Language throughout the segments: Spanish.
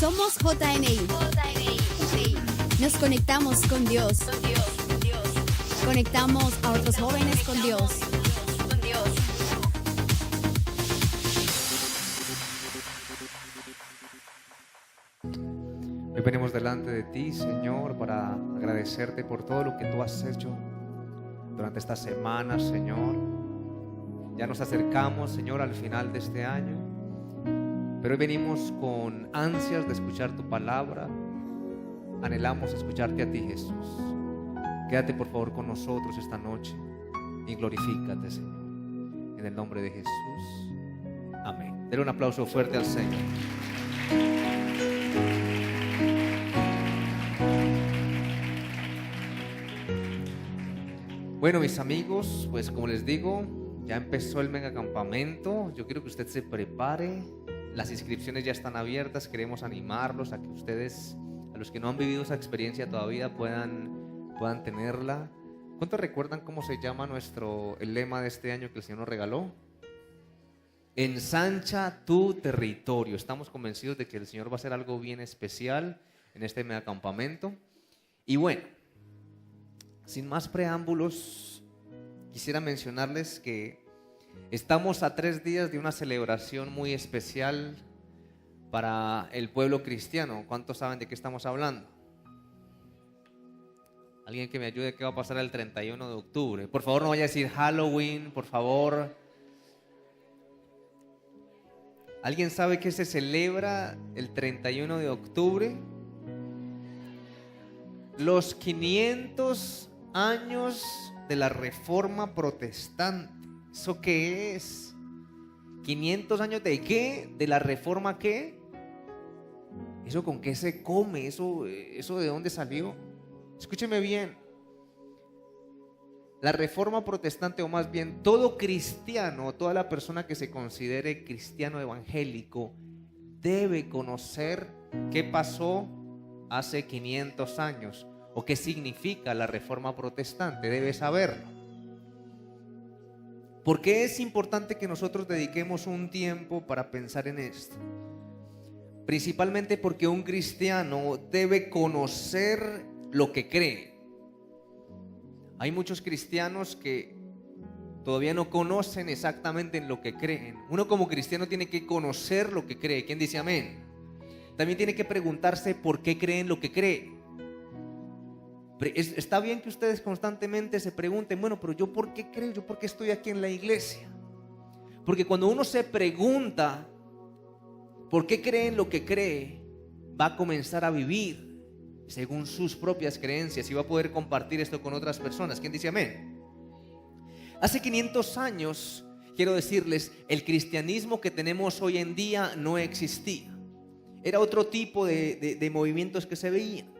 Somos JNI. Nos conectamos con Dios. Conectamos a otros jóvenes con Dios. Hoy venimos delante de ti, Señor, para agradecerte por todo lo que tú has hecho durante esta semana, Señor. Ya nos acercamos, Señor, al final de este año, pero hoy venimos con ansias de escuchar tu palabra. Anhelamos escucharte a ti, Jesús. Quédate por favor con nosotros esta noche y glorifícate, Señor. En el nombre de Jesús, amén. Denle un aplauso fuerte al Señor. Bueno, mis amigos, pues como les digo, ya empezó el mega campamento. Yo quiero que usted se prepare. Las inscripciones ya están abiertas. Queremos animarlos a que ustedes, a los que no han vivido esa experiencia todavía, puedan tenerla. ¿Cuántos recuerdan cómo se llama el lema de este año que el Señor nos regaló? Ensancha tu territorio. Estamos convencidos de que el Señor va a hacer algo bien especial en este mega campamento. Y bueno, sin más preámbulos, quisiera mencionarles que estamos a 3 días de una celebración muy especial para el pueblo cristiano. ¿Cuántos saben de qué estamos hablando? Alguien que me ayude, ¿qué va a pasar el 31 de octubre? Por favor, no vaya a decir Halloween, por favor. ¿Alguien sabe qué se celebra el 31 de octubre? Los 500 años de la Reforma Protestante. ¿Eso qué es? ¿500 años de qué? ¿De la Reforma qué? ¿Eso con qué se come? ¿Eso de dónde salió? Escúcheme bien. La Reforma Protestante, o más bien todo cristiano, toda la persona que se considere cristiano evangélico, debe conocer qué pasó hace 500 años o qué significa la Reforma Protestante. Debe saberlo. ¿Por qué es importante que nosotros dediquemos un tiempo para pensar en esto? Principalmente porque un cristiano debe conocer lo que cree. Hay muchos cristianos que todavía no conocen exactamente en lo que creen. Uno como cristiano tiene que conocer lo que cree. ¿Quién dice amén? También tiene que preguntarse por qué creen lo que cree. Está bien que ustedes constantemente se pregunten, bueno, pero yo ¿por qué creo? ¿Yo por qué estoy aquí en la iglesia? Porque cuando uno se pregunta por qué cree en lo que cree, va a comenzar a vivir según sus propias creencias y va a poder compartir esto con otras personas. ¿Quién dice amén? Hace 500 años, quiero decirles, el cristianismo que tenemos hoy en día no existía. Era otro tipo de movimientos que se veían.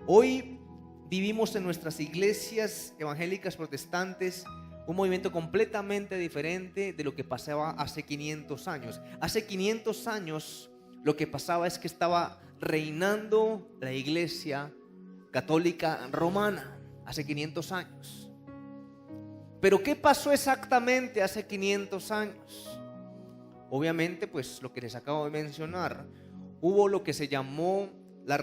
Hoy vivimos en nuestras iglesias evangélicas protestantes un movimiento completamente diferente de lo que pasaba hace 500 años. Hace 500 años lo que pasaba es que estaba reinando la iglesia católica romana, hace 500 años. Pero ¿qué pasó exactamente hace 500 años? Obviamente, pues lo que les acabo de mencionar, hubo lo que se llamó la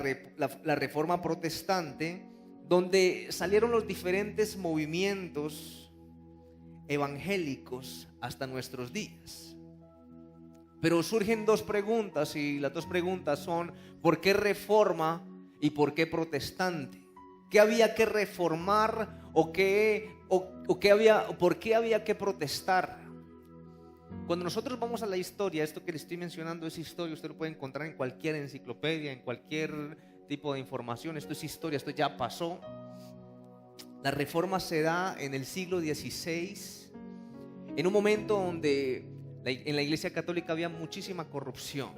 Reforma Protestante, donde salieron los diferentes movimientos evangélicos hasta nuestros días. Pero surgen 2 preguntas, y las 2 preguntas son: ¿por qué reforma y por qué protestante? ¿Qué había que reformar por qué había que protestar? Cuando nosotros vamos a la historia, esto que le estoy mencionando es historia, usted lo puede encontrar en cualquier enciclopedia, en cualquier tipo de información. Esto es historia, esto ya pasó. La reforma se da en el siglo XVI, en un momento donde en la iglesia católica había muchísima corrupción,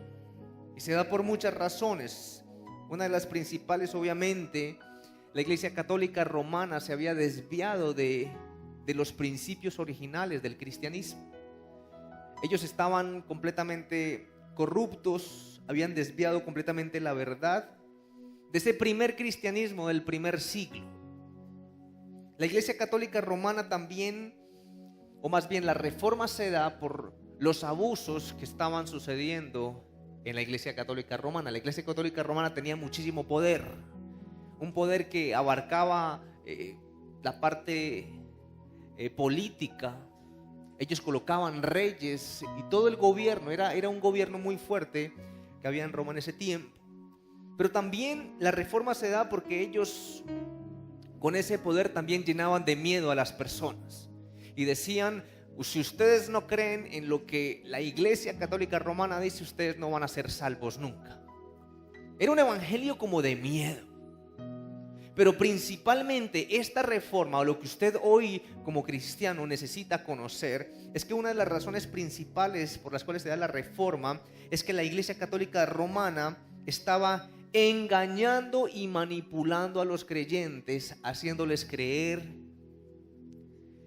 y se da por muchas razones. Una de las principales, obviamente, la iglesia católica romana se había desviado de los principios originales del cristianismo. Ellos estaban completamente corruptos, habían desviado completamente la verdad de ese primer cristianismo del primer siglo. La iglesia católica romana también, o más bien la reforma, se da por los abusos que estaban sucediendo en la Iglesia Católica Romana. La Iglesia Católica Romana tenía muchísimo poder, un poder que abarcaba la parte política. Ellos colocaban reyes y todo el gobierno, era un gobierno muy fuerte que había en Roma en ese tiempo. Pero también la reforma se da porque ellos con ese poder también llenaban de miedo a las personas y decían: si ustedes no creen en lo que la Iglesia Católica Romana dice, ustedes no van a ser salvos nunca. Era un evangelio como de miedo. Pero principalmente esta reforma, o lo que usted hoy como cristiano necesita conocer, es que una de las razones principales por las cuales se da la reforma es que la Iglesia Católica Romana estaba engañando y manipulando a los creyentes, haciéndoles creer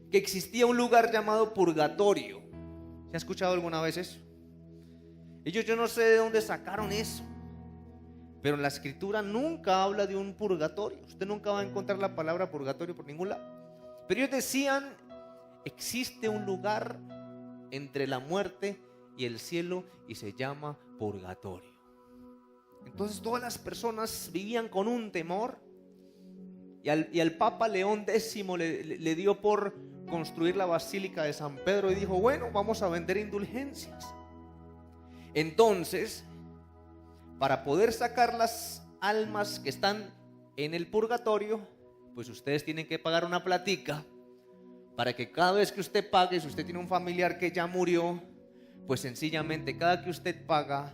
que existía un lugar llamado purgatorio. ¿Se ha escuchado alguna vez eso? Yo no sé de dónde sacaron eso, pero en la escritura nunca habla de un purgatorio. Usted nunca va a encontrar la palabra purgatorio por ningún lado. Pero ellos decían: existe un lugar entre la muerte y el cielo y se llama purgatorio. Entonces todas las personas vivían con un temor, y al Papa León X le dio por construir la Basílica de San Pedro y dijo: bueno, vamos a vender indulgencias. Entonces, para poder sacar las almas que están en el purgatorio, pues ustedes tienen que pagar una platica, para que cada vez que usted pague, si usted tiene un familiar que ya murió, pues sencillamente cada que usted paga,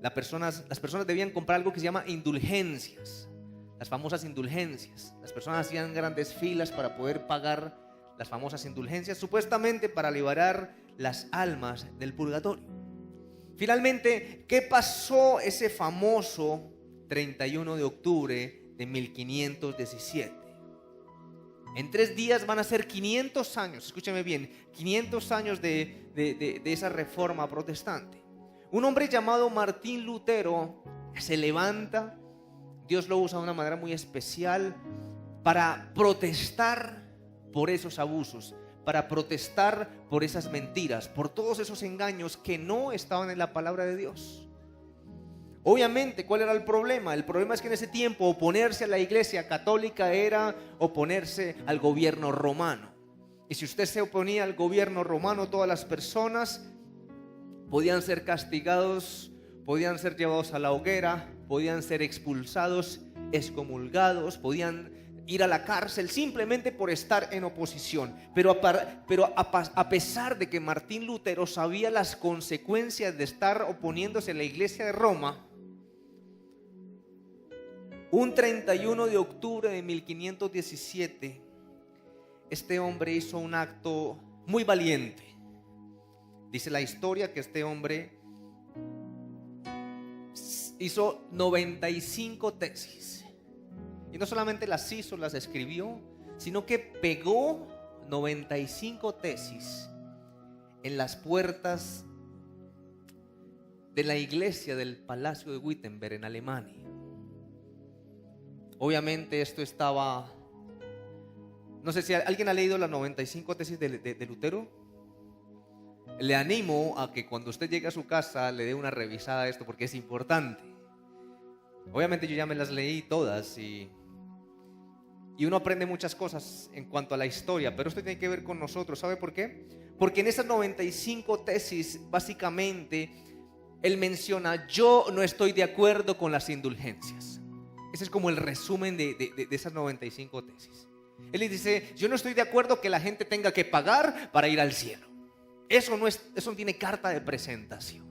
las personas debían comprar algo que se llama indulgencias, las famosas indulgencias. Las personas hacían grandes filas para poder pagar las famosas indulgencias, supuestamente para liberar las almas del purgatorio. Finalmente, ¿qué pasó ese famoso 31 de octubre de 1517? En 3 días van a ser 500 años, escúcheme bien, 500 años de esa reforma protestante. Un hombre llamado Martín Lutero se levanta. Dios lo usa de una manera muy especial para protestar por esos abusos, para protestar por esas mentiras, por todos esos engaños que no estaban en la palabra de Dios. Obviamente, ¿cuál era el problema? El problema es que en ese tiempo oponerse a la Iglesia Católica era oponerse al gobierno romano. Y si usted se oponía al gobierno romano, todas las personas podían ser castigados, podían ser llevados a la hoguera, podían ser expulsados, excomulgados, podían ir a la cárcel simplemente por estar en oposición. Pero a pesar de que Martín Lutero sabía las consecuencias de estar oponiéndose a la Iglesia de Roma, un 31 de octubre de 1517, este hombre hizo un acto muy valiente. Dice la historia que este hombre hizo 95 tesis. Y no solamente las hizo, las escribió, sino que pegó 95 tesis en las puertas de la iglesia del Palacio de Wittenberg en Alemania. Obviamente esto estaba... No sé si alguien ha leído las 95 tesis de Lutero. Le animo a que cuando usted llegue a su casa le dé una revisada a esto, porque es importante. Obviamente yo ya me las leí todas y uno aprende muchas cosas en cuanto a la historia, pero esto tiene que ver con nosotros. ¿Sabe por qué? Porque en esas 95 tesis básicamente él menciona: yo no estoy de acuerdo con las indulgencias. Ese es como el resumen de esas 95 tesis. Él le dice: yo no estoy de acuerdo que la gente tenga que pagar para ir al cielo. Eso no tiene carta de presentación.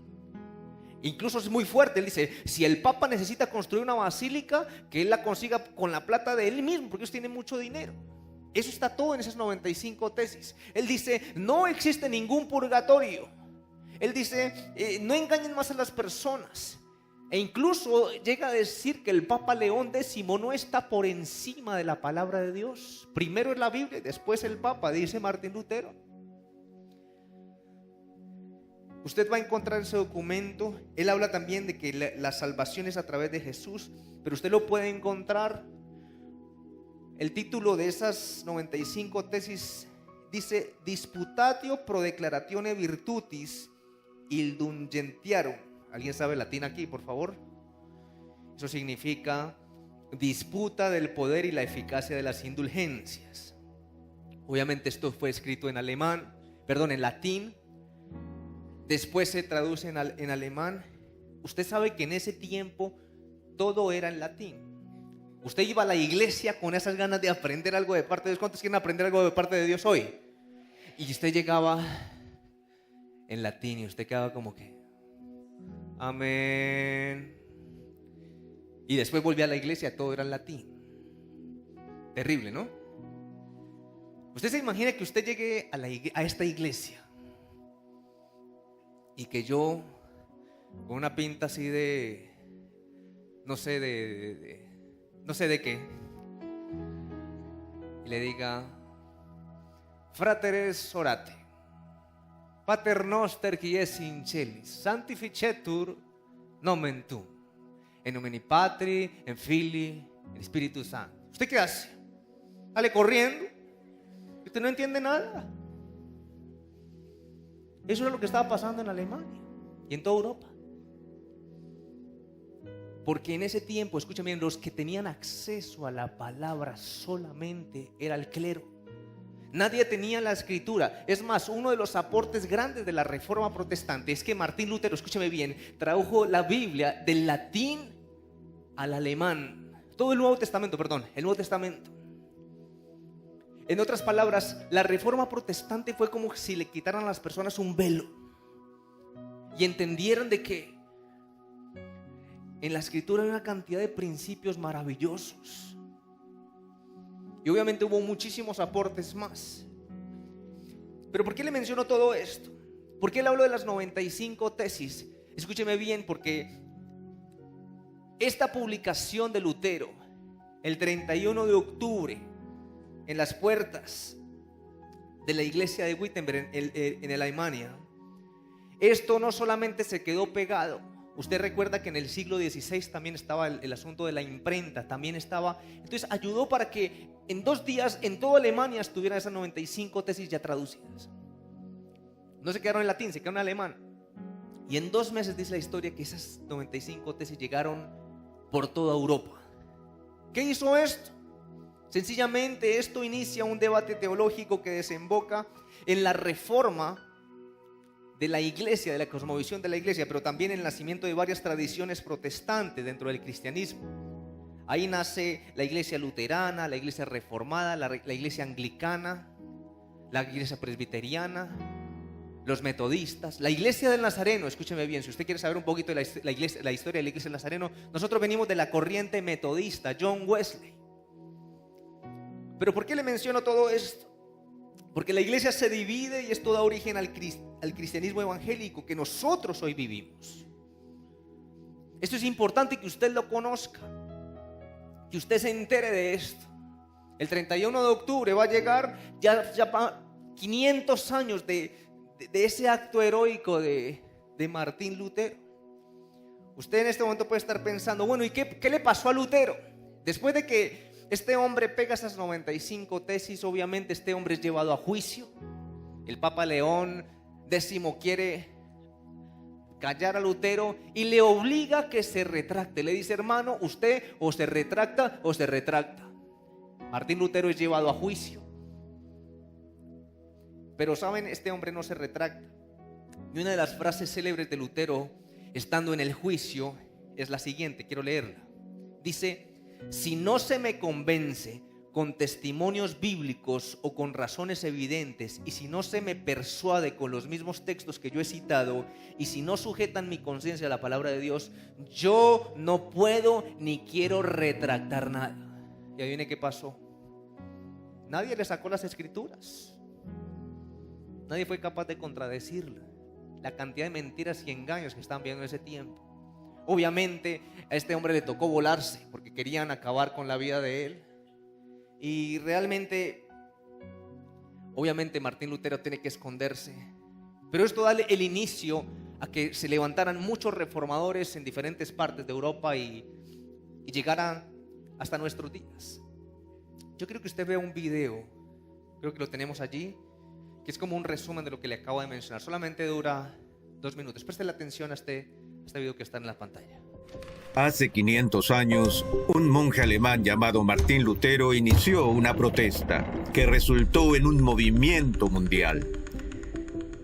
Incluso es muy fuerte. Él dice: si el Papa necesita construir una basílica, que él la consiga con la plata de él mismo, porque ellos tienen mucho dinero. Eso está todo en esas 95 tesis. Él dice: no existe ningún purgatorio. Él dice: no engañen más a las personas. E incluso llega a decir que el Papa León X no está por encima de la palabra de Dios. Primero es la Biblia y después el Papa, dice Martín Lutero. Usted va a encontrar ese documento. Él habla también de que la salvación es a través de Jesús, pero usted lo puede encontrar. El título de esas 95 tesis dice: Disputatio pro declaratione virtutis indulgentiarum. ¿Alguien sabe latín aquí, por favor? Eso significa disputa del poder y la eficacia de las indulgencias. Obviamente esto fue escrito en en latín. Después se traduce en alemán. Usted sabe que en ese tiempo todo era en latín. Usted iba a la iglesia con esas ganas de aprender algo de parte de Dios. ¿Cuántos quieren aprender algo de parte de Dios hoy? Y usted llegaba en latín y usted quedaba como que amén. Y después volvía a la iglesia, todo era en latín. Terrible, ¿no? Usted se imagina que usted llegue a esta iglesia y que yo, con una pinta así de, no sé de qué, y le diga: Frateres orate, Pater noster qui es in celis, sanctificetur nomen tuum, en nomine Patri, en Filii, en Espíritu Santo. ¿Usted qué hace? Sale corriendo. Usted no entiende nada. Eso es lo que estaba pasando en Alemania y en toda Europa. Porque en ese tiempo, escuchen bien, los que tenían acceso a la palabra solamente era el clero. Nadie tenía la escritura. Es más, uno de los aportes grandes de la Reforma Protestante es que Martín Lutero, escúcheme bien, tradujo la Biblia del latín al alemán. Todo el Nuevo Testamento. En otras palabras, la Reforma Protestante fue como si le quitaran a las personas un velo y entendieran de que en la escritura hay una cantidad de principios maravillosos. Y obviamente hubo muchísimos aportes más. Pero ¿por qué le menciono todo esto? ¿Por qué le hablo de las 95 tesis? Escúcheme bien, porque esta publicación de Lutero, el 31 de octubre, en las puertas de la iglesia de Wittenberg en Alemania, esto no solamente se quedó pegado. Usted recuerda que en el siglo XVI también estaba el asunto de la imprenta, también estaba. Entonces ayudó para que en 2 días en toda Alemania estuvieran esas 95 tesis ya traducidas. No se quedaron en latín, se quedaron en alemán. Y en 2 meses dice la historia que esas 95 tesis llegaron por toda Europa. ¿Qué hizo esto? Sencillamente esto inicia un debate teológico que desemboca en la reforma de la iglesia, de la cosmovisión de la iglesia, pero también en el nacimiento de varias tradiciones protestantes dentro del cristianismo. Ahí nace la iglesia luterana, la iglesia reformada, la iglesia anglicana, la iglesia presbiteriana, los metodistas, la iglesia del Nazareno. Escúcheme bien, si usted quiere saber un poquito de la historia de la iglesia del Nazareno, nosotros venimos de la corriente metodista, John Wesley. Pero ¿por qué le menciono todo esto? Porque la iglesia se divide y esto da origen al cristianismo evangélico que nosotros hoy vivimos. Esto es importante que usted lo conozca, que usted se entere de esto. El 31 de octubre va a llegar ya 500 años de ese acto heroico de Martín Lutero. Usted en este momento puede estar pensando, bueno, ¿y qué le pasó a Lutero? Después de que este hombre pega esas 95 tesis, obviamente este hombre es llevado a juicio. El Papa León X quiere callar a Lutero y le obliga a que se retracte. Le dice: hermano, usted o se retracta o se retracta. Martín Lutero es llevado a juicio. Pero saben, este hombre no se retracta. Y una de las frases célebres de Lutero, estando en el juicio, es la siguiente, quiero leerla. Dice: si no se me convence con testimonios bíblicos o con razones evidentes, y si no se me persuade con los mismos textos que yo he citado, y si no sujetan mi conciencia a la palabra de Dios, yo no puedo ni quiero retractar nada. Y ahí viene qué pasó. Nadie le sacó las escrituras. Nadie fue capaz de contradecirla. La cantidad de mentiras y engaños que estaban viendo en ese tiempo. Obviamente a este hombre le tocó volarse porque querían acabar con la vida de él. Y realmente, obviamente Martín Lutero tiene que esconderse. Pero esto da el inicio a que se levantaran muchos reformadores en diferentes partes de Europa y llegaran hasta nuestros días. Yo quiero que usted vea un video, creo que lo tenemos allí, que es como un resumen de lo que le acabo de mencionar. Solamente dura 2 minutos. Preste la atención a este este video que está en la pantalla. Hace 500 años, un monje alemán llamado Martín Lutero inició una protesta que resultó en un movimiento mundial.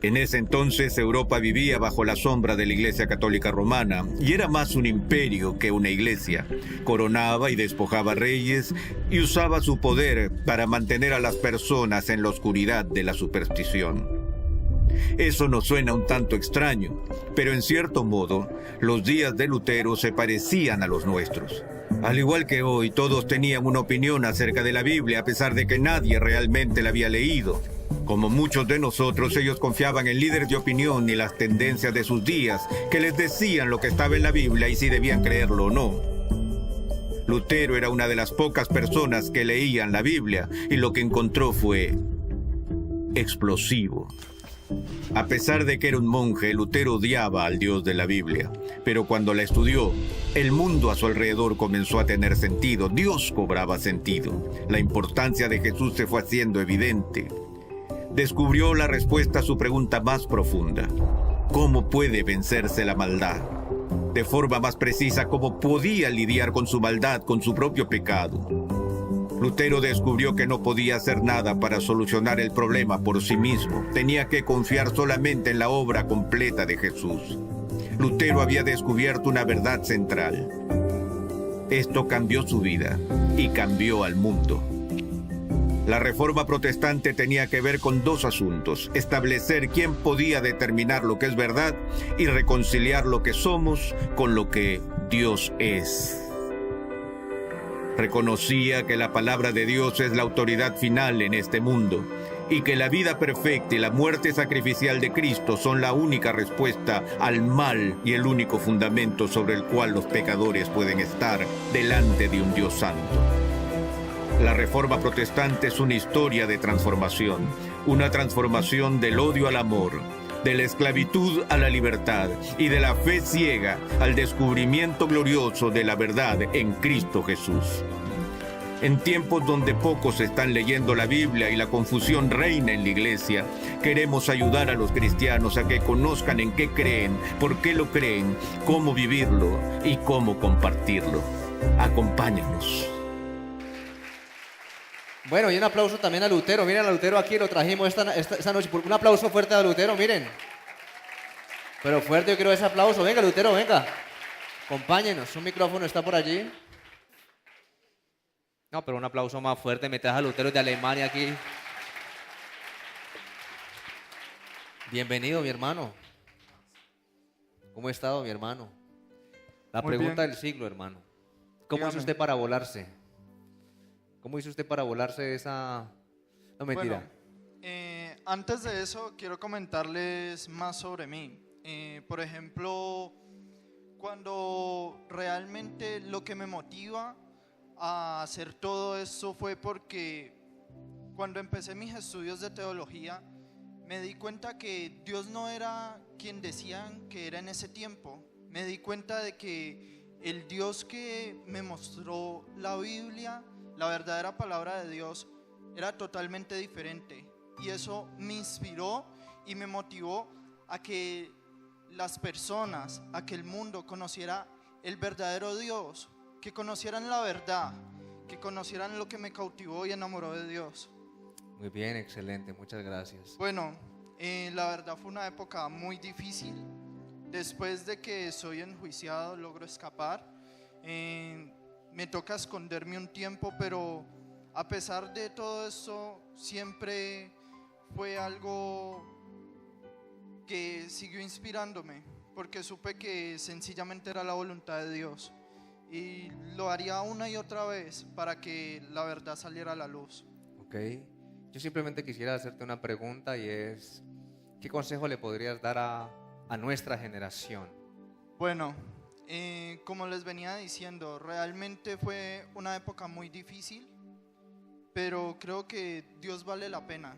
En ese entonces, Europa vivía bajo la sombra de la Iglesia Católica Romana y era más un imperio que una iglesia. Coronaba y despojaba reyes y usaba su poder para mantener a las personas en la oscuridad de la superstición. Eso nos suena un tanto extraño, pero en cierto modo, los días de Lutero se parecían a los nuestros. Al igual que hoy, todos tenían una opinión acerca de la Biblia, a pesar de que nadie realmente la había leído. Como muchos de nosotros, ellos confiaban en líderes de opinión y las tendencias de sus días, que les decían lo que estaba en la Biblia y si debían creerlo o no. Lutero era una de las pocas personas que leían la Biblia, y lo que encontró fue explosivo. A pesar de que era un monje, Lutero odiaba al Dios de la Biblia. Pero cuando la estudió, el mundo a su alrededor comenzó a tener sentido. Dios cobraba sentido. La importancia de Jesús se fue haciendo evidente. Descubrió la respuesta a su pregunta más profunda: ¿cómo puede vencerse la maldad? De forma más precisa, ¿cómo podía lidiar con su maldad, con su propio pecado? Lutero descubrió que no podía hacer nada para solucionar el problema por sí mismo. Tenía que confiar solamente en la obra completa de Jesús. Lutero había descubierto una verdad central. Esto cambió su vida y cambió al mundo. La Reforma Protestante tenía que ver con dos asuntos: establecer quién podía determinar lo que es verdad y reconciliar lo que somos con lo que Dios es. Reconocía que la palabra de Dios es la autoridad final en este mundo y que la vida perfecta y la muerte sacrificial de Cristo son la única respuesta al mal y el único fundamento sobre el cual los pecadores pueden estar delante de un Dios santo. La Reforma Protestante es una historia de transformación, una transformación del odio al amor, de la esclavitud a la libertad y de la fe ciega al descubrimiento glorioso de la verdad en Cristo Jesús. En tiempos donde pocos están leyendo la Biblia y la confusión reina en la iglesia, queremos ayudar a los cristianos a que conozcan en qué creen, por qué lo creen, cómo vivirlo y cómo compartirlo. Acompáñanos. Bueno, y un aplauso también a Lutero. Miren a Lutero aquí, lo trajimos esta noche. Un aplauso fuerte a Lutero, miren. Pero fuerte, yo quiero ese aplauso. Venga, Lutero, venga. Acompáñenos. Un micrófono está por allí. No, pero un aplauso más fuerte. Me traes a Lutero de Alemania aquí. Bienvenido, mi hermano. ¿Cómo ha estado, mi hermano? La Muy pregunta bien. del siglo, hermano. ¿Cómo hizo Dígame. usted para volarse? ¿Cómo hizo usted para volarse esa...? No, mentira. Bueno, antes de eso quiero comentarles más sobre mí. Por ejemplo, cuando realmente lo que me motiva a hacer todo esto fue porque cuando empecé mis estudios de teología me di cuenta que Dios no era quien decían que era en ese tiempo. Me di cuenta de que el Dios que me mostró la Biblia, la verdadera palabra de Dios, era totalmente diferente, y eso me inspiró y me motivó a que las personas, a que el mundo conociera el verdadero Dios, que conocieran la verdad, que conocieran lo que me cautivó y enamoró de Dios. Muy bien, excelente, muchas gracias. Bueno, la verdad fue una época muy difícil. Después de que soy enjuiciado, logro escapar. Me toca esconderme un tiempo, pero a pesar de todo eso, siempre fue algo que siguió inspirándome, porque supe que sencillamente era la voluntad de Dios, y lo haría una y otra vez para que la verdad saliera a la luz. Ok, yo simplemente quisiera hacerte una pregunta, y es, ¿qué consejo le podrías dar a nuestra generación? Bueno, como les venía diciendo, realmente fue una época muy difícil, pero creo que Dios vale la pena.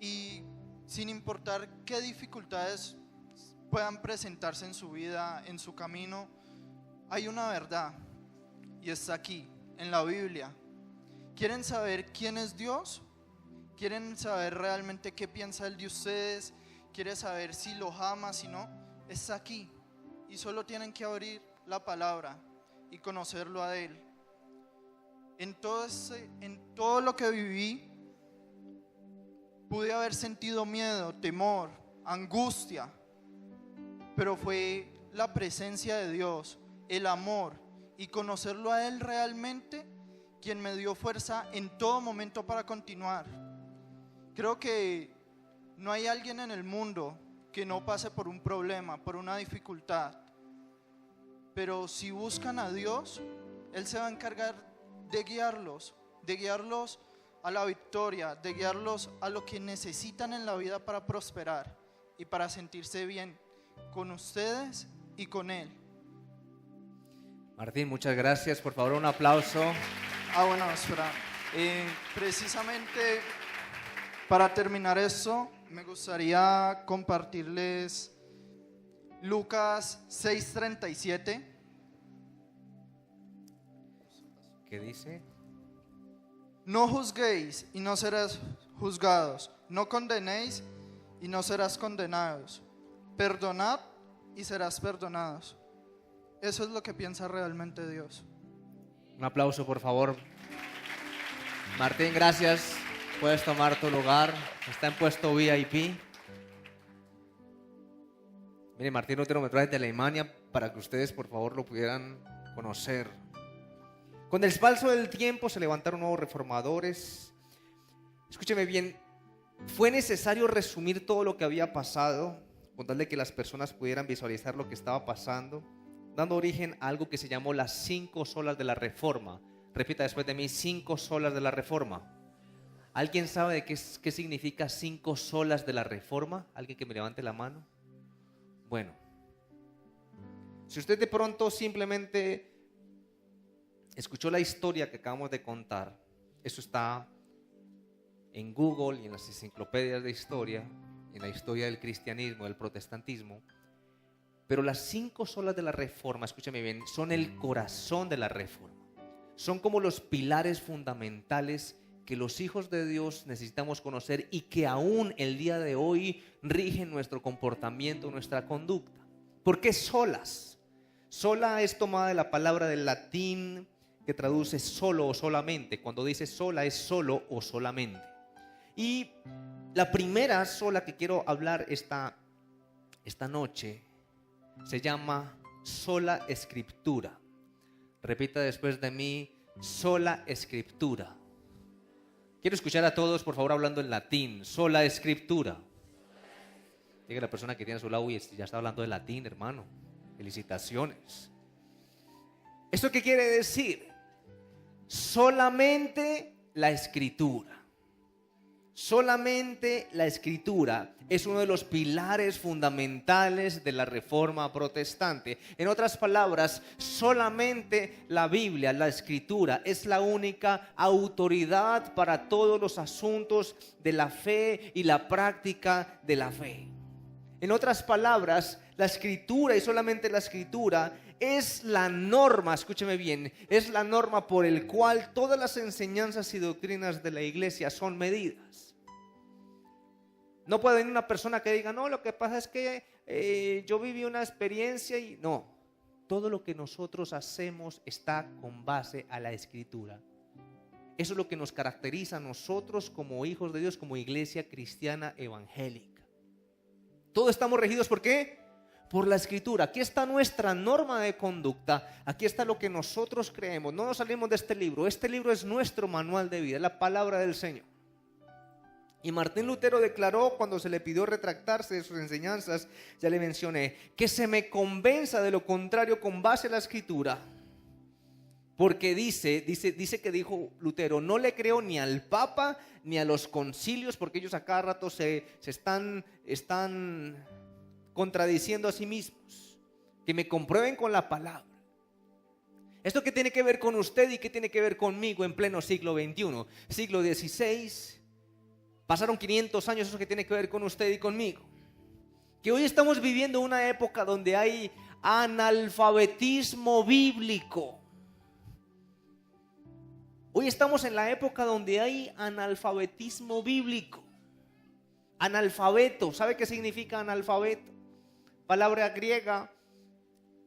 Y sin importar qué dificultades puedan presentarse en su vida, en su camino, hay una verdad, y está aquí, en la Biblia. ¿Quieren saber quién es Dios? ¿Quieren saber realmente qué piensa Él de ustedes? ¿Quieren saber si los ama, si no? Está aquí. y solo tienen que abrir la palabra y conocerlo a Él. En todo lo que viví, pude haber sentido miedo, temor, angustia, pero fue la presencia de Dios, el amor y conocerlo a Él realmente quien me dio fuerza en todo momento para continuar. Creo que no hay alguien en el mundo que no pase por un problema, por una dificultad, pero si buscan a Dios, Él se va a encargar de guiarlos a la victoria, de guiarlos a lo que necesitan en la vida para prosperar y para sentirse bien con ustedes y con Él. Martín, muchas gracias. Por favor, un aplauso. Bueno, espera. Precisamente para terminar esto, me gustaría compartirles Lucas 6:37. ¿Qué dice? No juzguéis y no seréis juzgados, no condenéis y no serás condenados, perdonad y serás perdonados. Eso es lo que piensa realmente Dios. Un aplauso, por favor. Martín, gracias. Puedes tomar tu lugar. Está en puesto VIP. Mire, Martín Lutero me trae de Alemania para que ustedes, por favor, lo pudieran conocer. Con el paso del tiempo se levantaron nuevos reformadores. Escúcheme bien. Fue necesario resumir todo lo que había pasado, con tal de que las personas pudieran visualizar lo que estaba pasando, dando origen a algo que se llamó las 5 solas de la Reforma. Repita después de mí: 5 solas de la Reforma. ¿Alguien sabe de qué significa 5 solas de la Reforma? ¿Alguien que me levante la mano? Bueno, si usted de pronto simplemente escuchó la historia que acabamos de contar, eso está en Google y en las enciclopedias de historia, en la historia del cristianismo, del protestantismo. Pero las 5 solas de la Reforma, escúchame bien, son el corazón de la Reforma. Son como los pilares fundamentales que los hijos de Dios necesitamos conocer y que aún el día de hoy rigen nuestro comportamiento, nuestra conducta. ¿Por qué solas? Sola es tomada de la palabra del latín que traduce solo o solamente. Cuando dice sola es solo o solamente. Y la primera sola que quiero hablar esta noche se llama sola escritura. Repita después de mí: sola escritura. Quiero escuchar a todos, por favor, hablando en latín. Sola escritura. Diga la persona que tiene a su lado: y ya está hablando de latín, hermano. Felicitaciones. ¿Esto qué quiere decir? Solamente la escritura. Solamente la escritura es uno de los pilares fundamentales de la Reforma protestante. En otras palabras, solamente la Biblia, la escritura, es la única autoridad para todos los asuntos de la fe y la práctica de la fe. En otras palabras, la escritura y solamente la escritura es la norma, escúcheme bien, es la norma por el cual todas las enseñanzas y doctrinas de la iglesia son medidas. No puede venir una persona que diga: no, lo que pasa es que yo viví una experiencia y no. Todo lo que nosotros hacemos está con base a la escritura. Eso es lo que nos caracteriza a nosotros como hijos de Dios, como iglesia cristiana evangélica. Todos estamos regidos ¿por qué? Por la escritura. Aquí está nuestra norma de conducta. Aquí está lo que nosotros creemos. No nos salimos de este libro. Este libro es nuestro manual de vida, la palabra del Señor. Y Martín Lutero declaró, cuando se le pidió retractarse de sus enseñanzas, ya le mencioné, que se me convenza de lo contrario con base a la escritura. Porque dice que dijo Lutero: no le creo ni al Papa ni a los concilios, porque ellos a cada rato se están contradiciendo a sí mismos. Que me comprueben con la palabra. ¿Esto qué tiene que ver con usted y qué tiene que ver conmigo en pleno siglo XXI? Siglo XVI. Pasaron 500 años, eso que tiene que ver con usted y conmigo. Que hoy estamos viviendo una época donde hay analfabetismo bíblico. Hoy estamos en la época donde hay analfabetismo bíblico. Analfabeto, ¿sabe qué significa analfabeto? Palabra griega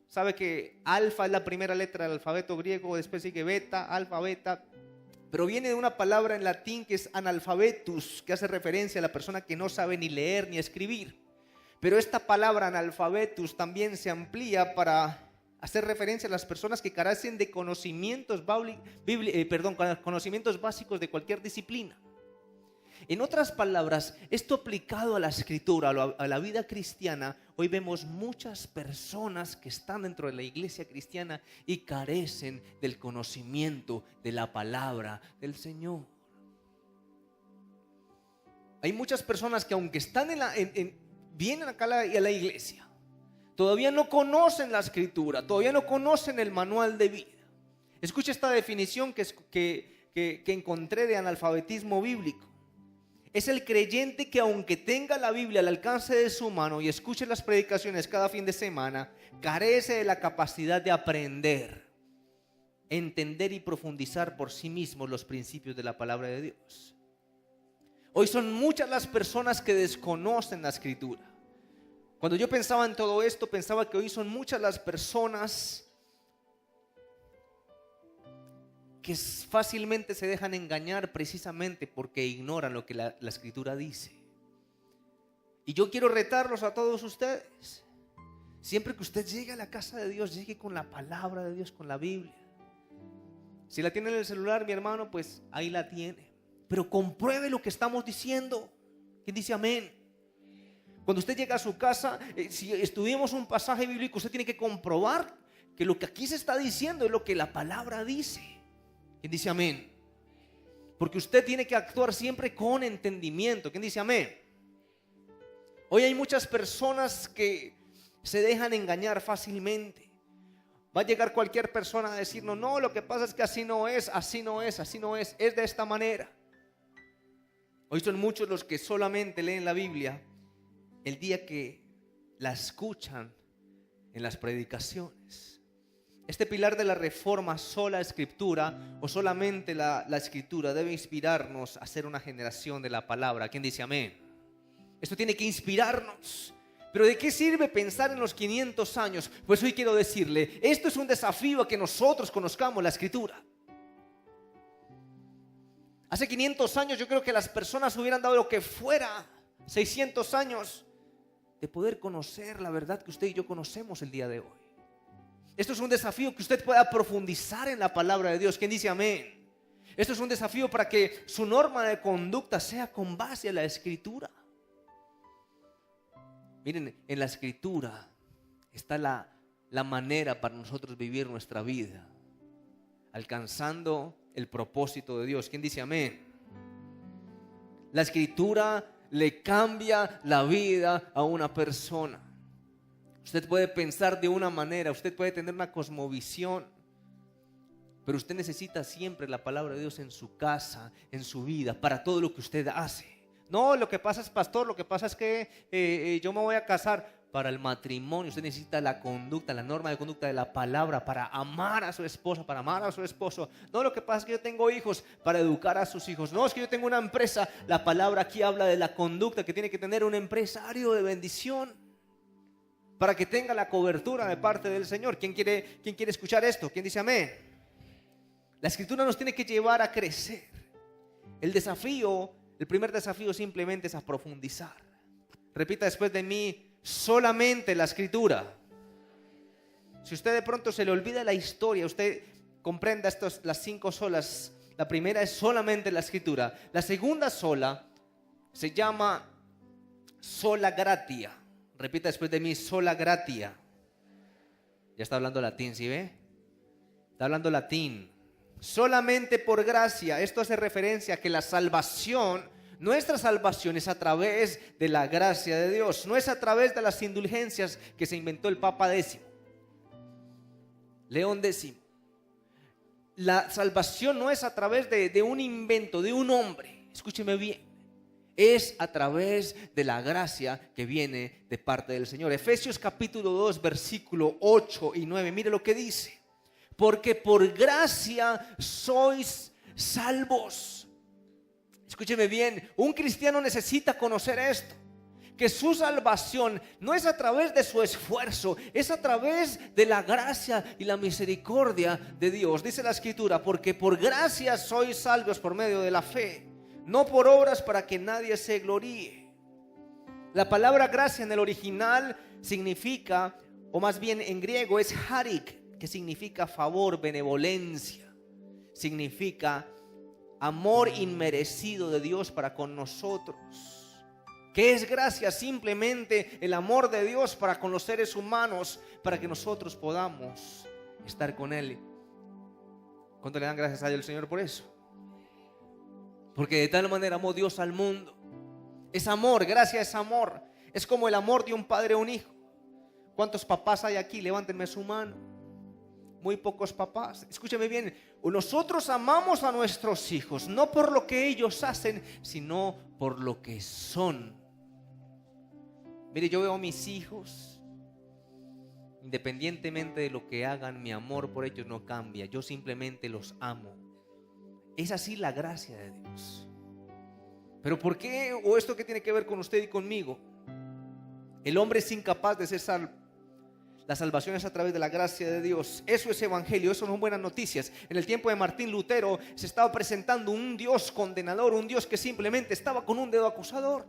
sabe que alfa es la primera letra del alfabeto griego, después sigue beta, alfa, beta, pero viene de una palabra en latín que es analfabetus, que hace referencia a la persona que no sabe ni leer ni escribir. Pero esta palabra analfabetus también se amplía para hacer referencia a las personas que carecen de conocimientos básicos de cualquier disciplina. En otras palabras, esto aplicado a la escritura, a la vida cristiana, hoy vemos muchas personas que están dentro de la iglesia cristiana y carecen del conocimiento de la palabra del Señor. Hay muchas personas que aunque están vienen acá a la iglesia, todavía no conocen la escritura, todavía no conocen el manual de vida. Escucha esta definición que encontré de analfabetismo bíblico. Es el creyente que aunque tenga la Biblia al alcance de su mano y escuche las predicaciones cada fin de semana, carece de la capacidad de aprender, entender y profundizar por sí mismo los principios de la palabra de Dios. Hoy son muchas las personas que desconocen la escritura. Cuando yo pensaba en todo esto, pensaba que hoy son muchas las personas que fácilmente se dejan engañar precisamente porque ignoran lo que la escritura dice. Y yo quiero retarlos a todos ustedes. Siempre que usted llegue a la casa de Dios, llegue con la palabra de Dios, con la Biblia. Si la tiene en el celular, mi hermano, pues ahí la tiene. Pero compruebe lo que estamos diciendo. ¿Quién dice amén? Cuando usted llega a su casa, si estudiamos un pasaje bíblico, usted tiene que comprobar que lo que aquí se está diciendo es lo que la palabra dice. ¿Quién dice amén? Porque usted tiene que actuar siempre con entendimiento. ¿Quién dice amén? Hoy hay muchas personas que se dejan engañar fácilmente. Va a llegar cualquier persona a decirnos, no, lo que pasa es que así no es, así no es, así no es de esta manera. Hoy son muchos los que solamente leen la Biblia el día que la escuchan en las predicaciones. Este pilar de la reforma, sola escritura o solamente la escritura, debe inspirarnos a ser una generación de la palabra. ¿Quién dice amén? Esto tiene que inspirarnos. Pero ¿de qué sirve pensar en los 500 años? Pues hoy quiero decirle, esto es un desafío a que nosotros conozcamos la escritura. Hace 500 años yo creo que las personas hubieran dado lo que fuera, 600 años, de poder conocer la verdad que usted y yo conocemos el día de hoy. Esto es un desafío que usted pueda profundizar en la palabra de Dios. ¿Quién dice amén? Esto es un desafío para que su norma de conducta sea con base a la escritura. Miren, en la escritura está la manera para nosotros vivir nuestra vida, alcanzando el propósito de Dios. ¿Quién dice amén? La escritura le cambia la vida a una persona. Usted puede pensar de una manera, usted puede tener una cosmovisión, pero usted necesita siempre la palabra de Dios en su casa, en su vida, para todo lo que usted hace. No, lo que pasa es, pastor, lo que pasa es que yo me voy a casar. Para el matrimonio usted necesita la conducta, la norma de conducta de la palabra para amar a su esposa, para amar a su esposo. No, lo que pasa es que yo tengo hijos, para educar a sus hijos. No, es que yo tengo una empresa. La palabra aquí habla de la conducta que tiene que tener un empresario de bendición para que tenga la cobertura de parte del Señor. ¿Quién quiere escuchar esto? ¿Quién dice amén? La escritura nos tiene que llevar a crecer. El primer desafío simplemente es a profundizar. Repita después de mí, solamente la escritura. Si usted de pronto se le olvida la historia, usted comprenda las 5 solas. La primera es solamente la escritura. La segunda sola se llama sola gratia. Repita después de mí, sola gratia. Ya está hablando latín, ¿sí ve? Está hablando latín. Solamente por gracia. Esto hace referencia a que la salvación, nuestra salvación, es a través de la gracia de Dios. No es a través de las indulgencias que se inventó el Papa X, León X. La salvación no es a través de un invento, de un hombre. Escúcheme bien. Es a través de la gracia que viene de parte del Señor. Efesios capítulo 2, versículo 8 y 9. Mire lo que dice. Porque por gracia sois salvos. Escúcheme bien, un cristiano necesita conocer esto, que su salvación no es a través de su esfuerzo, es a través de la gracia y la misericordia de Dios. Dice la Escritura, porque por gracia sois salvos por medio de la fe, no por obras para que nadie se gloríe. La palabra gracia en el original significa, o más bien en griego es harik, que significa favor, benevolencia, significa amor inmerecido de Dios para con nosotros. ¿Qué es gracia? Simplemente el amor de Dios para con los seres humanos, para que nosotros podamos estar con Él. ¿Cuánto le dan gracias a Dios, al Señor, por eso? Porque de tal manera amó Dios al mundo. Es amor, gracia es amor. Es como el amor de un padre a un hijo. ¿Cuántos papás hay aquí? Levántenme su mano. Muy pocos papás. Escúcheme bien, nosotros amamos a nuestros hijos no por lo que ellos hacen, sino por lo que son. Mire, yo veo a mis hijos, independientemente de lo que hagan, mi amor por ellos no cambia. Yo simplemente los amo. Es así la gracia de Dios. Pero ¿por qué? ¿O esto qué tiene que ver con usted y conmigo? El hombre es incapaz de ser salvo. La salvación es a través de la gracia de Dios. Eso es evangelio, eso son buenas noticias. En el tiempo de Martín Lutero se estaba presentando un Dios condenador, un Dios que simplemente estaba con un dedo acusador.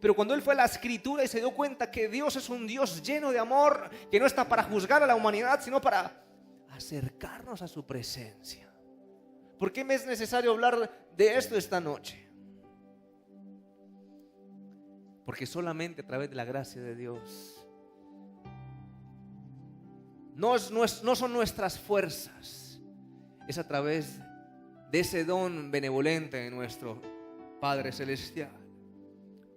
Pero cuando él fue a la Escritura y se dio cuenta que Dios es un Dios lleno de amor, que no está para juzgar a la humanidad, sino para acercarnos a su presencia. ¿Por qué me es necesario hablar de esto esta noche? Porque solamente a través de la gracia de Dios. No son nuestras fuerzas, es a través de ese don benevolente de nuestro Padre Celestial.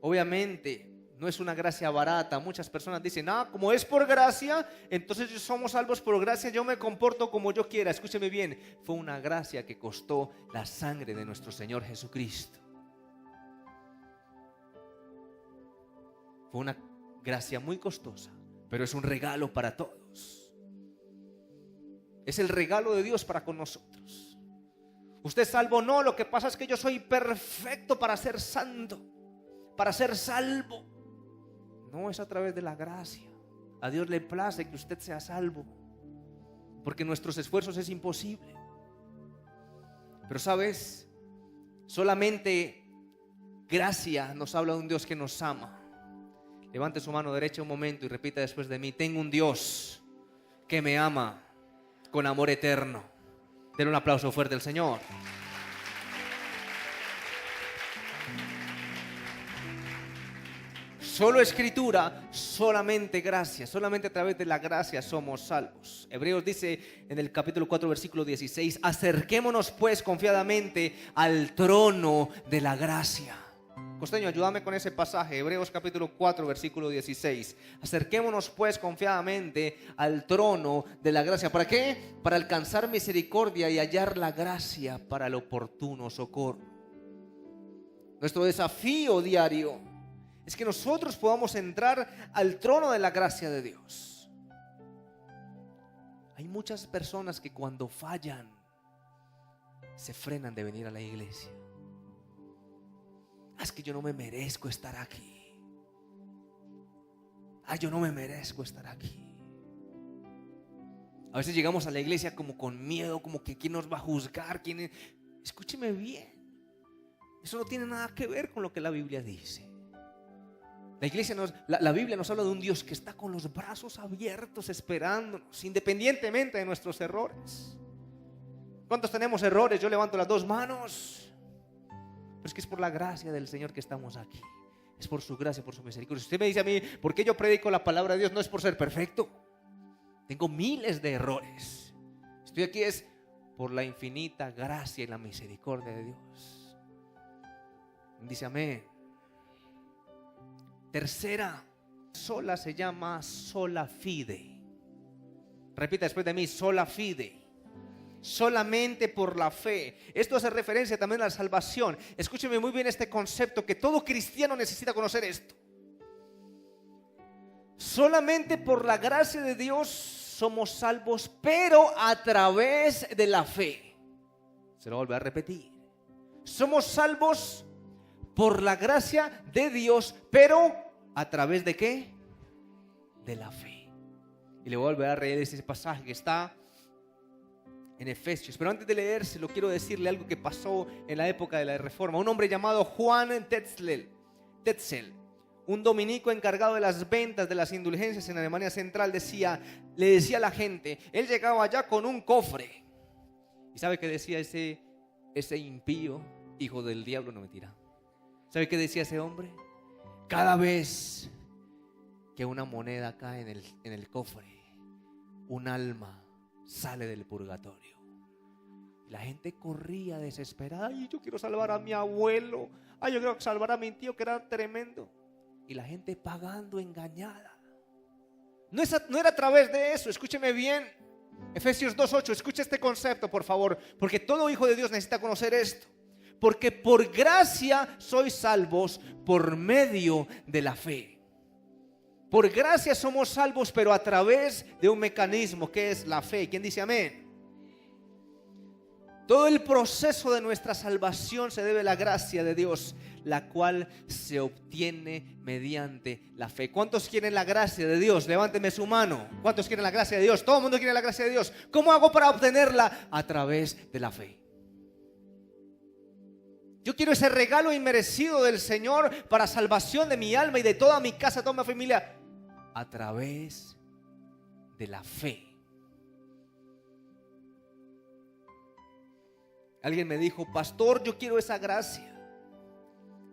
Obviamente no es una gracia barata. Muchas personas dicen, como es por gracia, entonces somos salvos por gracia, yo me comporto como yo quiera. Escúcheme bien, fue una gracia que costó la sangre de nuestro Señor Jesucristo. Fue una gracia muy costosa, pero es un regalo para todos. Es el regalo de Dios para con nosotros. ¿Usted es salvo? No, lo que pasa es que yo soy perfecto para ser santo, para ser salvo. No, es a través de la gracia. A Dios le place que usted sea salvo, porque nuestros esfuerzos es imposible. Pero sabes, solamente gracia nos habla de un Dios que nos ama. Levante su mano derecha un momento y repita después de mí: tengo un Dios que me ama con amor eterno. Denle un aplauso fuerte al Señor. Solo Escritura, solamente gracia, solamente a través de la gracia somos salvos. Hebreos dice en el capítulo 4 versículo 16: acerquémonos pues confiadamente al trono de la gracia. Costeño, ayúdame con ese pasaje, Hebreos capítulo 4 versículo 16. Acerquémonos pues confiadamente al trono de la gracia. ¿Para qué? Para alcanzar misericordia y hallar la gracia para el oportuno socorro. Nuestro desafío diario es que nosotros podamos entrar al trono de la gracia de Dios. Hay muchas personas que cuando fallan se frenan de venir a la iglesia. Es que yo no me merezco estar aquí. Yo no me merezco estar aquí. A veces llegamos a la iglesia como con miedo, como que quién nos va a juzgar, Escúcheme bien, eso no tiene nada que ver con lo que la Biblia dice. La Biblia nos habla de un Dios que está con los brazos abiertos esperándonos, independientemente de nuestros errores. ¿Cuántos tenemos errores? Yo levanto las dos manos. Pero es que es por la gracia del Señor que estamos aquí. Es por su gracia, por su misericordia. Si usted me dice a mí, ¿por qué yo predico la palabra de Dios? No es por ser perfecto. Tengo miles de errores. Estoy aquí es por la infinita gracia y la misericordia de Dios. Dice amén. Tercera, sola se llama sola fide. Repita después de mí: sola fide. Solamente por la fe. Esto hace referencia también a la salvación. Escúcheme muy bien este concepto, que todo cristiano necesita conocer esto. Solamente por la gracia de Dios somos salvos, pero a través de la fe. Se lo voy a volver a repetir. Somos salvos por la gracia de Dios, pero ¿A través de qué? De la fe. Y le voy a volver a leer ese pasaje que está en Efesios. Pero antes de leérselo, quiero decirle algo que pasó en la época de la Reforma. Un hombre llamado Juan Tetzel, un dominico encargado de las ventas de las indulgencias en Alemania Central, le decía a la gente, él llegaba allá con un cofre. ¿Y sabe qué decía ese impío, hijo del diablo? No, mentira. ¿Sabe qué decía ese hombre? Cada vez que una moneda cae en el cofre, un alma sale del purgatorio. La gente corría desesperada. Ay, yo quiero salvar a mi abuelo. Ay, yo quiero salvar a mi tío que era tremendo. Y la gente pagando engañada. No era a través de eso. Escúcheme bien. Efesios 2:8. Escuche este concepto, por favor, porque todo hijo de Dios necesita conocer esto. Porque por gracia sois salvos por medio de la fe. Por gracia somos salvos, pero a través de un mecanismo que es la fe. ¿Quién dice amén? Todo el proceso de nuestra salvación se debe a la gracia de Dios, la cual se obtiene mediante la fe. ¿Cuántos quieren la gracia de Dios? Levánteme su mano. ¿Cuántos quieren la gracia de Dios? Todo el mundo quiere la gracia de Dios. ¿Cómo hago para obtenerla? A través de la fe. Yo quiero ese regalo inmerecido del Señor para salvación de mi alma y de toda mi casa, toda mi familia, a través de la fe. Alguien me dijo, pastor, yo quiero esa gracia.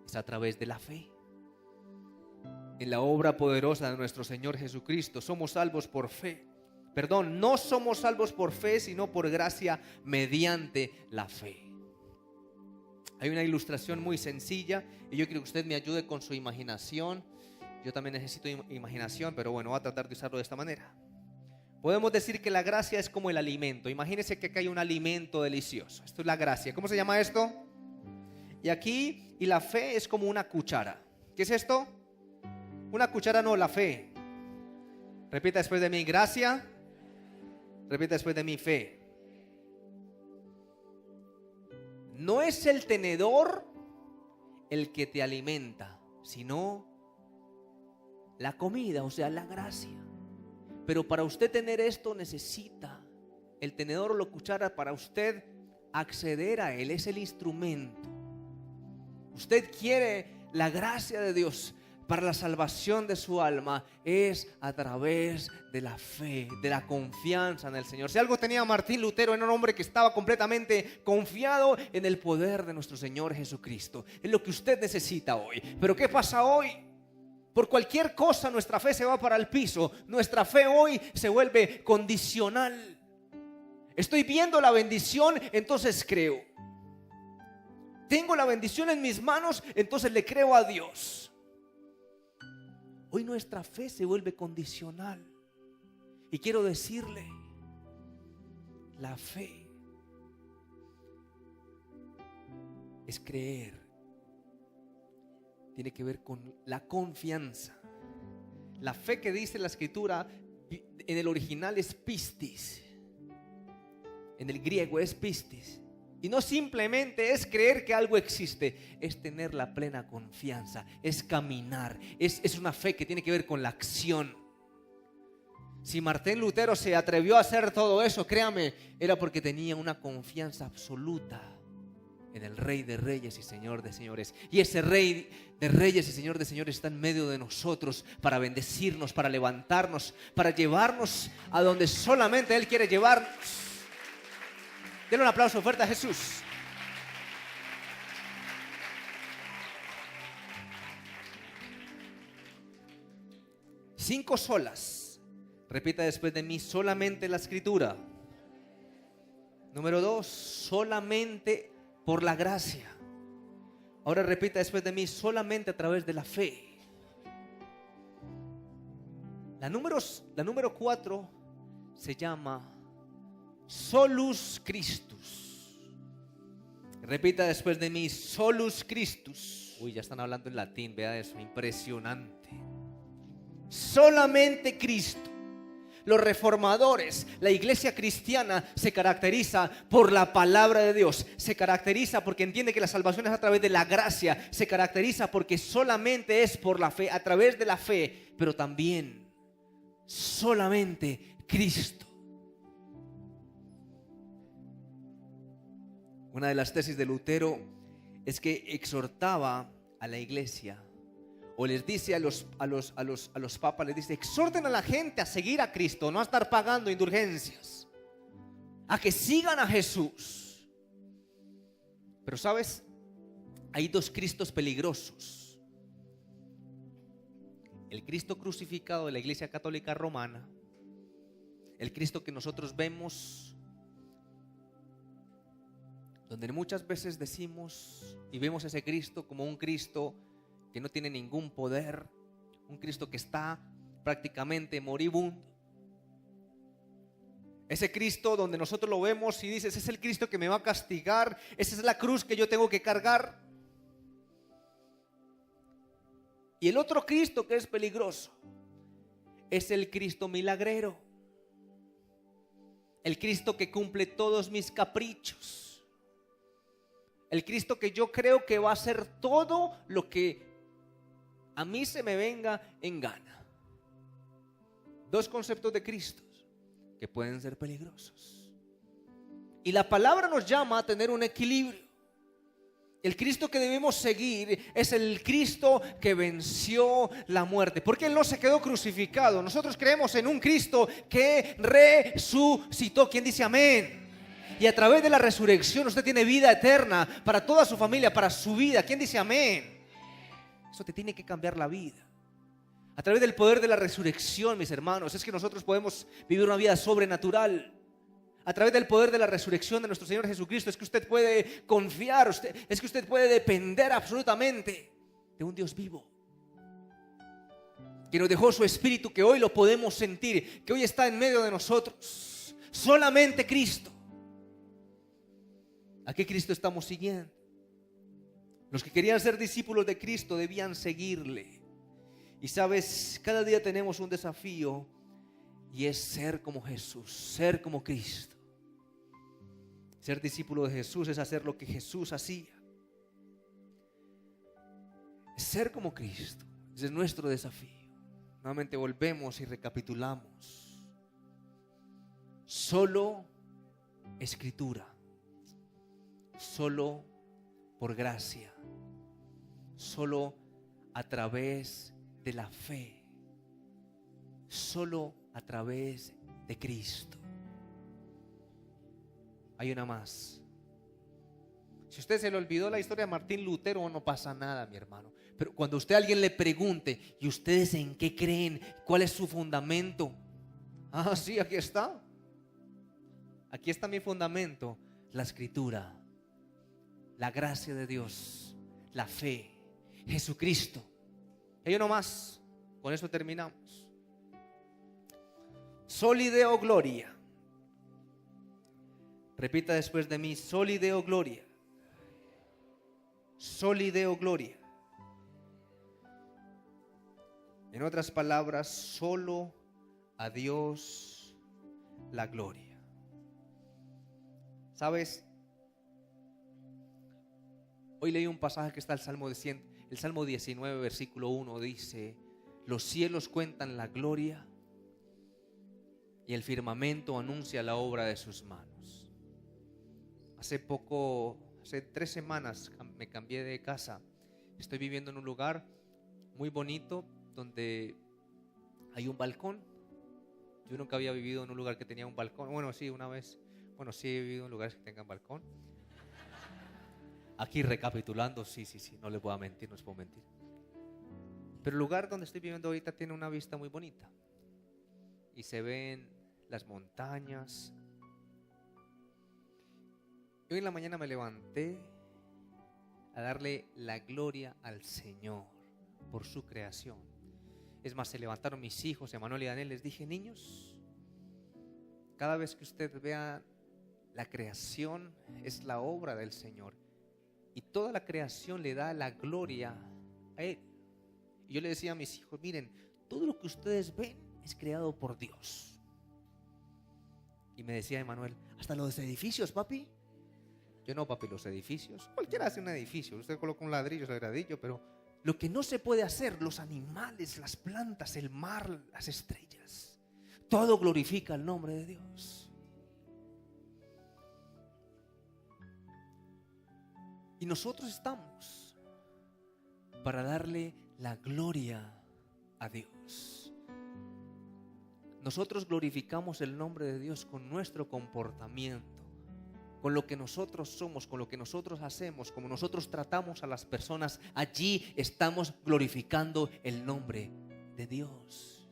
Es a través de la fe. En la obra poderosa de nuestro Señor Jesucristo somos salvos por fe. Perdón, no somos salvos por fe, sino por gracia mediante la fe. Hay una ilustración muy sencilla y yo quiero que usted me ayude con su imaginación. Yo también necesito imaginación, pero bueno, voy a tratar de usarlo de esta manera. Podemos decir que la gracia es como el alimento. Imagínense que acá hay un alimento delicioso. Esto es la gracia. ¿Cómo se llama esto? Y la fe es como una cuchara. ¿Qué es esto? Una cuchara, no, la fe. Repita después de mí, gracia. Repita después de mí, fe. No es el tenedor el que te alimenta, sino la comida, o sea, la gracia. Pero para usted tener esto necesita el tenedor o la cuchara para usted acceder a él. Es el instrumento. Usted quiere la gracia de Dios para la salvación de su alma, es a través de la fe, de la confianza en el Señor. Si algo tenía Martín Lutero, era un hombre que estaba completamente confiado en el poder de nuestro Señor Jesucristo. Es lo que usted necesita hoy. Pero ¿qué pasa hoy? Por cualquier cosa nuestra fe se va para el piso. Nuestra fe hoy se vuelve condicional. Estoy viendo la bendición, entonces creo. Tengo la bendición en mis manos, entonces le creo a Dios. Hoy nuestra fe se vuelve condicional. Y quiero decirle, la fe es creer. Tiene que ver con la confianza. La fe que dice la escritura en el original es pistis. En el griego es pistis. Y no simplemente es creer que algo existe, es tener la plena confianza, es caminar, es una fe que tiene que ver con la acción. Si Martín Lutero se atrevió a hacer todo eso, créame, era porque tenía una confianza absoluta en el Rey de Reyes y Señor de Señores. Y ese Rey de Reyes y Señor de Señores está en medio de nosotros para bendecirnos, para levantarnos, para llevarnos a donde solamente Él quiere llevarnos. Denle un aplauso fuerte a Jesús. Cinco solas. Repita después de mí, solamente la escritura. Número 2, solamente por la gracia. Ahora repita después de mí, solamente a través de la fe. La número 4 se llama Solus Christus. Repita después de mí, Solus Christus. Uy, ya están hablando en latín, vea eso, impresionante. Solamente Cristo. los reformadores, la iglesia cristiana se caracteriza por la palabra de Dios, se caracteriza porque entiende que la salvación es a través de la gracia, se caracteriza porque solamente es por la fe, a través de la fe, pero también solamente Cristo. Una de las tesis de Lutero es que exhortaba a la iglesia, o les dice a los papas, les dice: exhorten a la gente a seguir a Cristo, no a estar pagando indulgencias, a que sigan a Jesús. Pero sabes, hay dos Cristos peligrosos: el Cristo crucificado de la Iglesia Católica Romana, el Cristo que nosotros vemos, donde muchas veces decimos y vemos ese Cristo como un Cristo que no tiene ningún poder, un Cristo que está prácticamente moribundo. Ese Cristo donde nosotros lo vemos y dices: es el Cristo que me va a castigar, esa es la cruz que yo tengo que cargar. Y el otro Cristo que es peligroso es el Cristo milagrero, el Cristo que cumple todos mis caprichos, el Cristo que yo creo que va a hacer todo lo que a mí se me venga en gana. Dos conceptos de Cristo que pueden ser peligrosos. Y la palabra nos llama a tener un equilibrio. El Cristo que debemos seguir es el Cristo que venció la muerte, porque Él no se quedó crucificado. Nosotros creemos en un Cristo que resucitó. ¿Quién dice amén? Y a través de la resurrección usted tiene vida eterna para toda su familia, para su vida. ¿Quién dice amén? Eso te tiene que cambiar la vida. A través del poder de la resurrección, mis hermanos, es que nosotros podemos vivir una vida sobrenatural. A través del poder de la resurrección de nuestro Señor Jesucristo es que usted puede confiar, es que usted puede depender absolutamente de un Dios vivo, que nos dejó su Espíritu, que hoy lo podemos sentir, que hoy está en medio de nosotros. Solamente Cristo. ¿A qué Cristo estamos siguiendo? Los que querían ser discípulos de Cristo debían seguirle. Y sabes, cada día tenemos un desafío, y es ser como Jesús, ser como Cristo. Ser discípulo de Jesús es hacer lo que Jesús hacía. Es ser como Cristo. Ese es nuestro desafío. Nuevamente volvemos y recapitulamos. Solo Escritura, solo por gracia, solo a través de la fe, solo a través de Cristo. Hay una más. Si usted se le olvidó la historia de Martín Lutero, no pasa nada, mi hermano. Pero cuando usted a alguien le pregunte: ¿y ustedes en qué creen? ¿Cuál es su fundamento? Ah, sí, aquí está. Aquí está mi fundamento: la Escritura, la gracia de Dios, la fe, Jesucristo. Hay uno más, con eso terminamos. Soli Deo Gloria. Repita después de mí: Soli Deo Gloria. Soli Deo Gloria. En otras palabras, solo a Dios la gloria. ¿Sabes? Hoy leí un pasaje que está el Salmo 19, versículo 1, dice: los cielos cuentan la gloria y el firmamento anuncia la obra de sus manos. Hace 3 semanas me cambié de casa. Estoy viviendo en un lugar muy bonito donde hay un balcón. Yo nunca había vivido en un lugar que tenía un balcón. Bueno, sí, una vez. Bueno, sí he vivido en lugares que tengan balcón. Aquí recapitulando, sí, no les voy a mentir, no les puedo mentir. Pero el lugar donde estoy viviendo ahorita tiene una vista muy bonita. Y se ven las montañas. Y hoy en la mañana me levanté a darle la gloria al Señor por su creación. Es más, se levantaron mis hijos, Emanuel y Daniel. Les dije: niños, cada vez que usted vea la creación, es la obra del Señor. Y toda la creación le da la gloria a Él. Y yo le decía a mis hijos: miren, todo lo que ustedes ven es creado por Dios. Y me decía Emanuel, hasta los edificios, papi. Yo no, papi, los edificios. Cualquiera hace un edificio. Usted coloca un ladrillo, es ladrillo, pero lo que no se puede hacer, los animales, las plantas, el mar, las estrellas, todo glorifica el nombre de Dios. Y nosotros estamos para darle la gloria a Dios. Nosotros glorificamos el nombre de Dios con nuestro comportamiento, con lo que nosotros somos, con lo que nosotros hacemos, como nosotros tratamos a las personas. Allí estamos glorificando el nombre de Dios.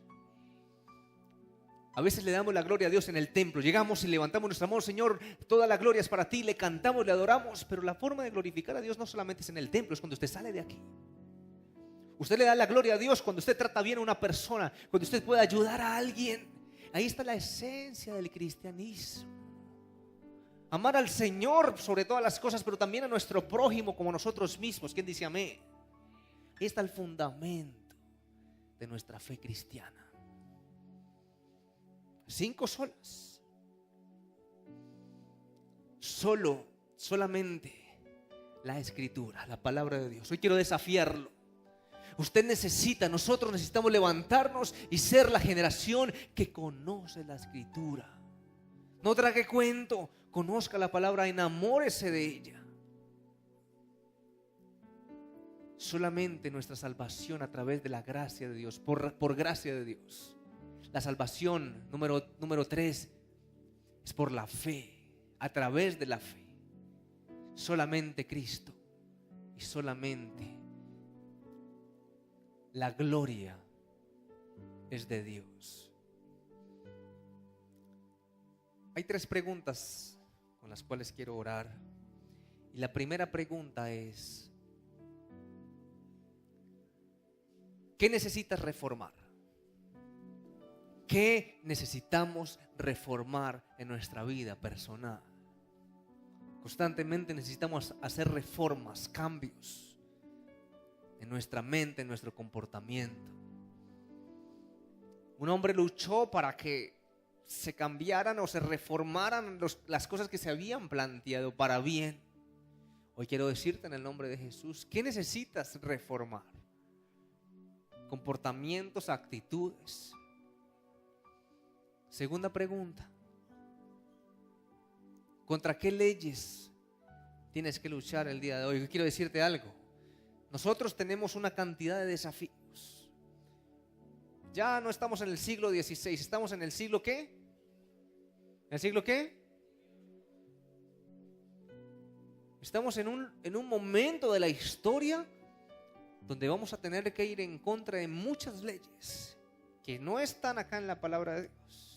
A veces le damos la gloria a Dios en el templo. Llegamos y levantamos nuestra mano, Señor, toda la gloria es para ti. Le cantamos, le adoramos. Pero la forma de glorificar a Dios no solamente es en el templo, es cuando usted sale de aquí. Usted le da la gloria a Dios cuando usted trata bien a una persona, cuando usted puede ayudar a alguien. Ahí está la esencia del cristianismo. Amar al Señor sobre todas las cosas, pero también a nuestro prójimo como nosotros mismos. ¿Quién dice amén? Ahí está el fundamento de nuestra fe cristiana. 5 solas. Solamente la Escritura, la palabra de Dios. Hoy quiero desafiarlo. Nosotros necesitamos levantarnos y ser la generación que conoce la Escritura. No trague cuento, conozca la palabra, enamórese de ella. Solamente nuestra salvación a través de la gracia de Dios, por gracia de Dios. La salvación, número 3, es por la fe, a través de la fe. Solamente Cristo y solamente la gloria es de Dios. Hay 3 preguntas con las cuales quiero orar. Y la primera pregunta es: ¿qué necesitas reformar? ¿Qué necesitamos reformar en nuestra vida personal? Constantemente necesitamos hacer reformas, cambios en nuestra mente, en nuestro comportamiento. Un hombre luchó para que se cambiaran o se reformaran las cosas que se habían planteado para bien. Hoy quiero decirte en el nombre de Jesús, ¿qué necesitas reformar? Comportamientos, actitudes. Segunda pregunta: ¿contra qué leyes tienes que luchar el día de hoy? Quiero decirte algo. Nosotros tenemos una cantidad de desafíos. Ya no estamos en el siglo XVI, estamos en el siglo ¿qué? ¿En el siglo qué? Estamos en un momento de la historia donde vamos a tener que ir en contra de muchas leyes que no están acá en la palabra de Dios.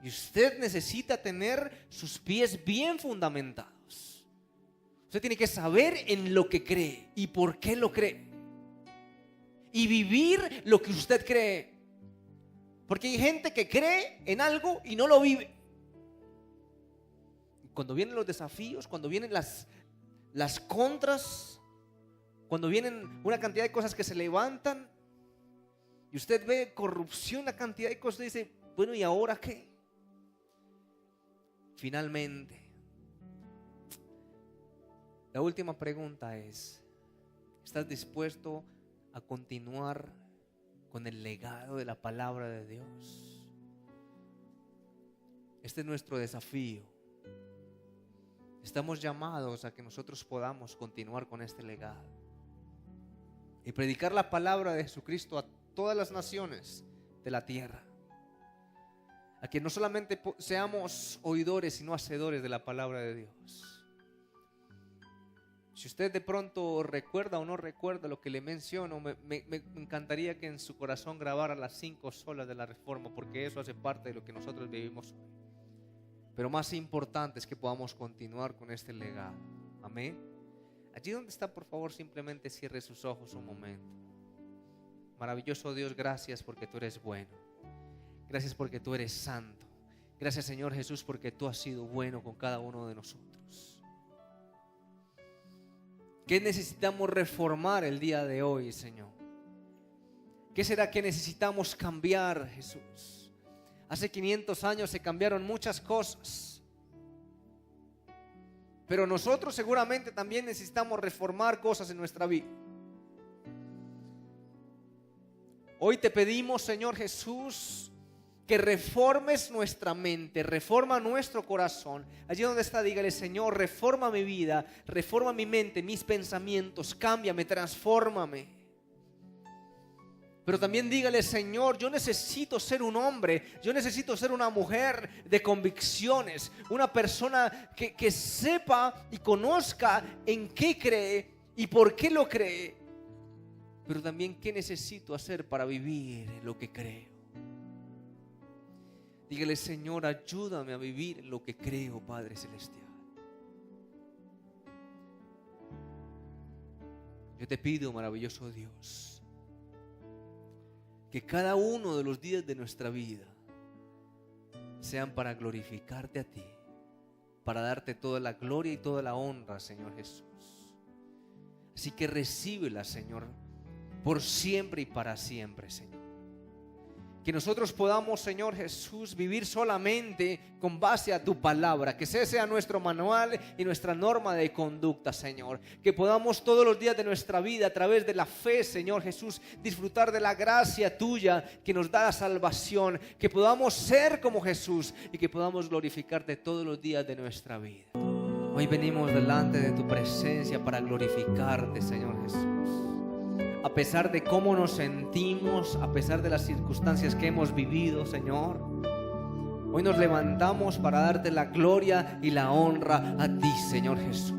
Y usted necesita tener sus pies bien fundamentados. Usted tiene que saber en lo que cree y por qué lo cree. Y vivir lo que usted cree. Porque hay gente que cree en algo y no lo vive. Cuando vienen los desafíos, cuando vienen las contras, cuando vienen una cantidad de cosas que se levantan y usted ve corrupción, una cantidad de cosas, y dice, bueno, ¿y ahora qué? Finalmente, la última pregunta es: ¿estás dispuesto a continuar con el legado de la palabra de Dios? Este es nuestro desafío. Estamos llamados a que nosotros podamos continuar con este legado y predicar la palabra de Jesucristo a todas las naciones de la tierra. A que no solamente seamos oidores, sino hacedores de la palabra de Dios. Si usted de pronto recuerda o no recuerda lo que le menciono, me encantaría que en su corazón grabara las 5 solas de la reforma, porque eso hace parte de lo que nosotros vivimos hoy. Pero más importante es que podamos continuar con este legado. Amén. Allí donde está, por favor, simplemente cierre sus ojos un momento. Maravilloso Dios, gracias porque tú eres bueno. Gracias porque tú eres santo. Gracias, Señor Jesús, porque tú has sido bueno con cada uno de nosotros. ¿Qué necesitamos reformar el día de hoy, Señor? ¿Qué será que necesitamos cambiar, Jesús? Hace 500 años se cambiaron muchas cosas. Pero nosotros seguramente también necesitamos reformar cosas en nuestra vida. Hoy te pedimos, Señor Jesús, que reformes nuestra mente, reforma nuestro corazón. Allí donde está, dígale: Señor, reforma mi vida, reforma mi mente, mis pensamientos, cámbiame, transfórmame. Pero también dígale: Señor, yo necesito ser un hombre, yo necesito ser una mujer de convicciones, una persona que sepa y conozca en qué cree y por qué lo cree, pero también qué necesito hacer para vivir lo que creo. Dígale: Señor, ayúdame a vivir lo que creo, Padre Celestial. Yo te pido, maravilloso Dios, que cada uno de los días de nuestra vida sean para glorificarte a ti, para darte toda la gloria y toda la honra, Señor Jesús. Así que recíbela, Señor, por siempre y para siempre, Señor. Que nosotros podamos, Señor Jesús, vivir solamente con base a tu palabra. Que ese sea nuestro manual y nuestra norma de conducta, Señor. Que podamos todos los días de nuestra vida, a través de la fe, Señor Jesús, disfrutar de la gracia tuya que nos da la salvación. Que podamos ser como Jesús y que podamos glorificarte todos los días de nuestra vida. Hoy venimos delante de tu presencia para glorificarte, Señor Jesús. A pesar de cómo nos sentimos, a pesar de las circunstancias que hemos vivido, Señor, hoy nos levantamos para darte la gloria y la honra a ti, Señor Jesús.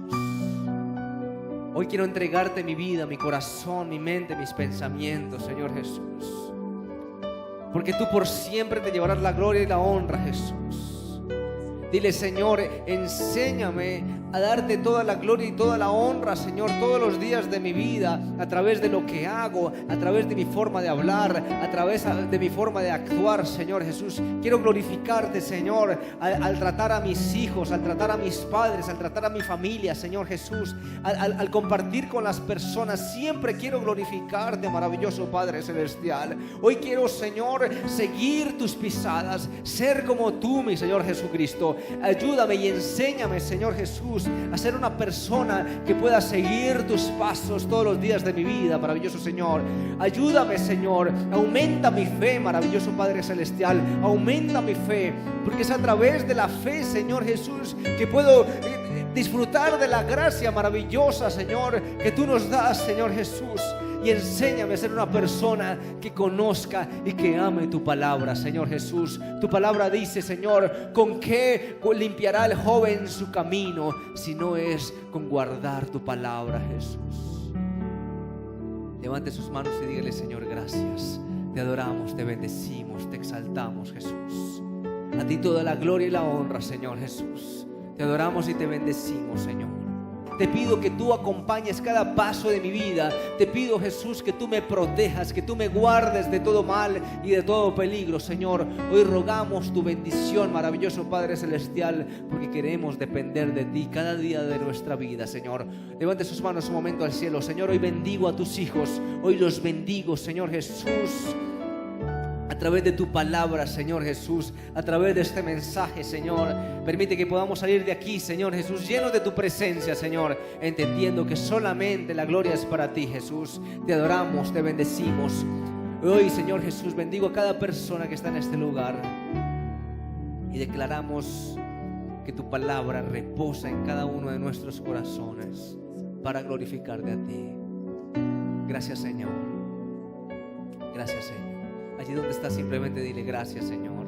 Hoy quiero entregarte mi vida, mi corazón, mi mente, mis pensamientos, Señor Jesús, porque tú por siempre te llevarás la gloria y la honra, Jesús. Dile: Señor, enséñame a darte toda la gloria y toda la honra, Señor, todos los días de mi vida, a través de lo que hago, a través de mi forma de hablar, a través de mi forma de actuar, Señor Jesús. Quiero glorificarte, Señor, al tratar a mis hijos, al tratar a mis padres, al tratar a mi familia, Señor Jesús, al compartir con las personas. Siempre quiero glorificarte, maravilloso Padre Celestial. Hoy quiero, Señor, seguir tus pisadas, ser como tú, mi Señor Jesucristo. Ayúdame y enséñame, Señor Jesús, a ser una persona que pueda seguir tus pasos todos los días de mi vida, maravilloso Señor. Ayúdame, Señor, aumenta mi fe, maravilloso Padre Celestial, aumenta mi fe, porque es a través de la fe, Señor Jesús, que puedo disfrutar de la gracia maravillosa, Señor, que tú nos das, Señor Jesús. Y enséñame a ser una persona que conozca y que ame tu palabra, Señor Jesús. Tu palabra dice, Señor, ¿con qué limpiará el joven su camino si no es con guardar tu palabra, Jesús? Levante sus manos y dígale: Señor, gracias. Te adoramos, te bendecimos, te exaltamos, Jesús. A ti toda la gloria y la honra, Señor Jesús. Te adoramos y te bendecimos, Señor. Te pido que tú acompañes cada paso de mi vida. Te pido, Jesús, que tú me protejas, que tú me guardes de todo mal y de todo peligro, Señor. Hoy rogamos tu bendición, maravilloso Padre Celestial, porque queremos depender de ti cada día de nuestra vida, Señor. Levante sus manos un momento al cielo. Señor, hoy bendigo a tus hijos. Hoy los bendigo, Señor Jesús, a través de tu palabra, Señor Jesús, a través de este mensaje, Señor. Permite que podamos salir de aquí, Señor Jesús, llenos de tu presencia, Señor, entendiendo que solamente la gloria es para ti, Jesús. Te adoramos, te bendecimos. Hoy, Señor Jesús, bendigo a cada persona que está en este lugar y declaramos que tu palabra reposa en cada uno de nuestros corazones para glorificarte a ti. Gracias, Señor. Gracias, Señor. Allí donde estás, simplemente dile: gracias, Señor.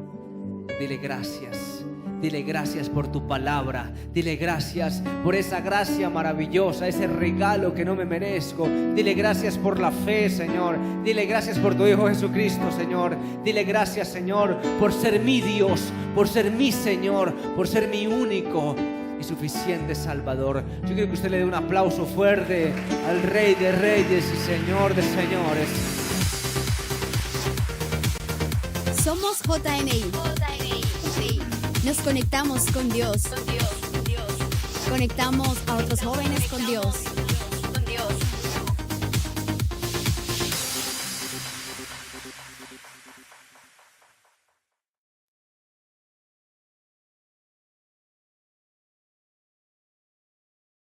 Dile gracias. Dile gracias por tu palabra. Dile gracias por esa gracia maravillosa, ese regalo que no me merezco. Dile gracias por la fe, Señor. Dile gracias por tu Hijo Jesucristo, Señor. Dile gracias, Señor, por ser mi Dios, por ser mi Señor, por ser mi único y suficiente Salvador. Yo quiero que usted le dé un aplauso fuerte al Rey de Reyes y Señor de Señores. Somos JNI. Nos conectamos con Dios. Conectamos a otros jóvenes con Dios.